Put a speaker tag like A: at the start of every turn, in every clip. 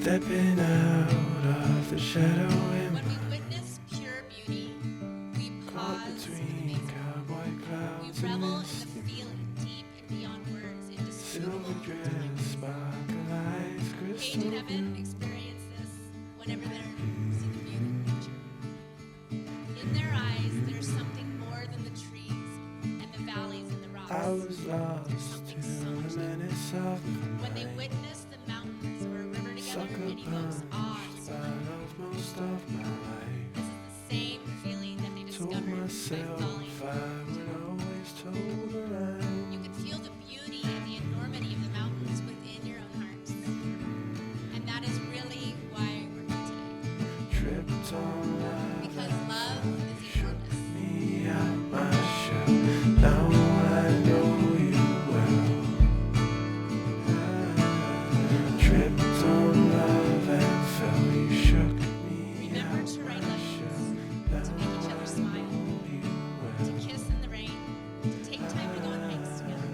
A: Stepping out of the shadow
B: When we witness pure beauty, we pause
A: between
B: and
A: cowboy
B: we
A: clouds
B: revel
A: and
B: in the feeling deep and beyond words,
A: silver
B: indescribable.
A: dress, sparkle eyes,
B: Paige
A: crystal
B: and Evan experience this whenever they're seeing beauty in nature. In their eyes, there's something more than the trees and the valleys and the rocks.
A: I was lost to the menace of
B: When they witness the mountains or a river together,
A: sucker
B: it evokes awe and
A: punched out of most of my life.
B: This is the same feeling that they
A: Told
B: discovered by
A: myself
B: falling.
A: I would always toe the line.
B: You can feel the beauty and the enormity of the mountains within your own hearts. And that is really why we're here today.
A: Tripped on love,
B: Because love is enormous.
A: me out my shell. Now I know you well. Tripped on love and fell. You shook me
B: Remember
A: out
B: to write
A: my
B: letters,
A: shell.
B: to make each other smile,
A: You
B: to kiss in the rain, to take time to go on hikes together,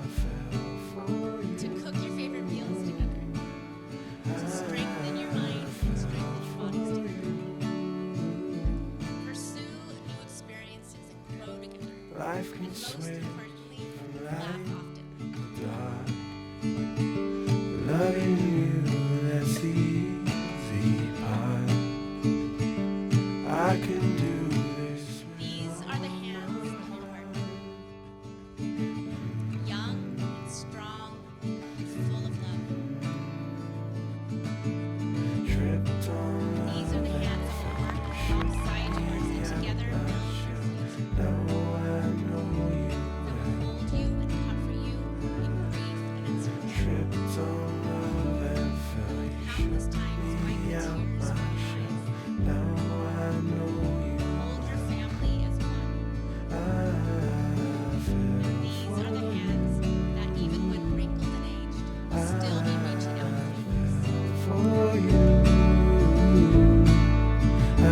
B: to cook your favorite meals together, to strengthen your mind and strengthen your bodies together. Pursue new experiences and grow together.
A: Life can
B: And most
A: sway
B: importantly,
A: from
B: laugh
A: light
B: often.
A: to dark. Loving you, that's the easy part. I can do this.
B: These are the hands that hold heart. Young and strong and full of love.
A: Tripped on
B: These are the hands that will work alongside yours and together build your future.
A: now I know you.
B: That will hold you and comfort you in grief and uncertainty.
A: Tripped on love and fell. You
B: Countless
A: shook
B: times wipe
A: me
B: the
A: out
B: tears
A: my
B: from your
A: shell.
B: eyes.
A: Now I know you.
B: Hold your family as one.
A: I feel
B: These are the hands that even when wrinkled and aged, will still be reaching out for you.
A: for you. I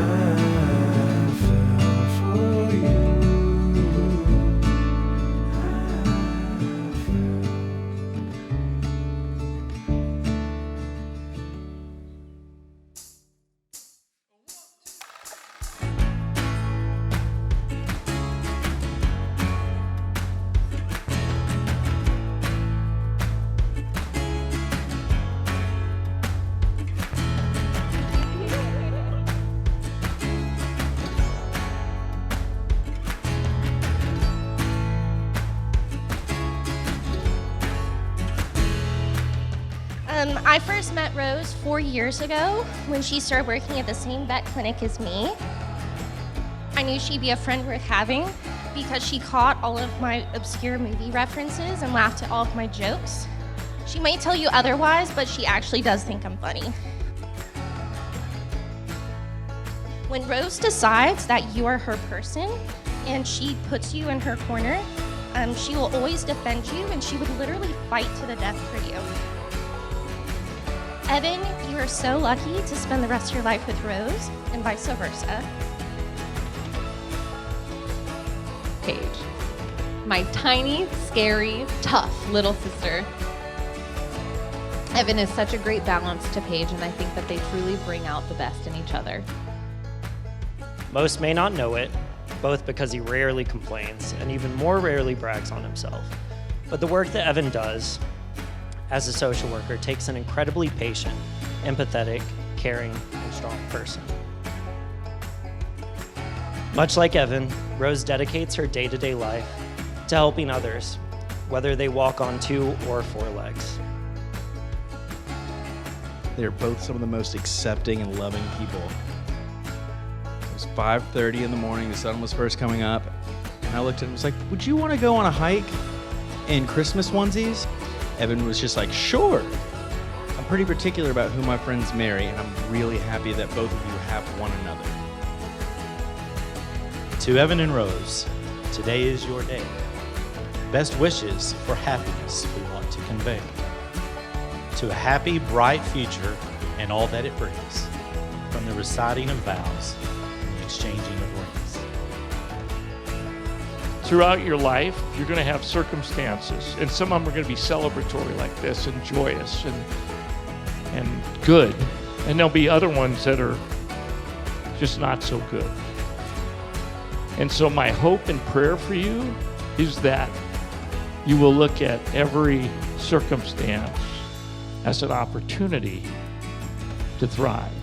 A: fell for you.
C: I first met Rose 4 years ago when she started working at the same vet clinic as me. I knew she'd be a friend worth having because she caught all of my obscure movie references and laughed at all of my jokes. She might tell you otherwise, but she actually does think I'm funny. When Rose decides that you are her person and she puts you in her corner, she will always defend you and she would literally fight to the death for you. Evan, you are so lucky to spend the rest of your life with Rose, and vice versa.
D: Paige, my tiny, scary, tough little sister. Evan is such a great balance to Paige, and I think that they truly bring out the best in each other.
E: Most may not know it, both because he rarely complains and even more rarely brags on himself. But the work that Evan does as a social worker takes an incredibly patient, empathetic, caring, and strong person. Much like Evan, Rose dedicates her day-to-day life to helping others, whether they walk on 2 or 4 legs.
F: They're both some of the most accepting and loving people. It was 5:30 in the morning, the sun was first coming up, and I looked at him and was like, would you want to go on a hike in Christmas onesies? Evan was just like, sure. I'm pretty particular about who my friends marry, and I'm really happy that both of you have one another.
G: To Evan and Rose, today is your day. Best wishes for happiness we want to convey. To a happy, bright future and all that it brings, from the reciting of vows and the exchanging of rings.
H: Throughout your life, you're going to have circumstances, and some of them are going to be celebratory like this and joyous and good. And there'll be other ones that are just not so good. And so my hope and prayer for you is that you will look at every circumstance as an opportunity to thrive.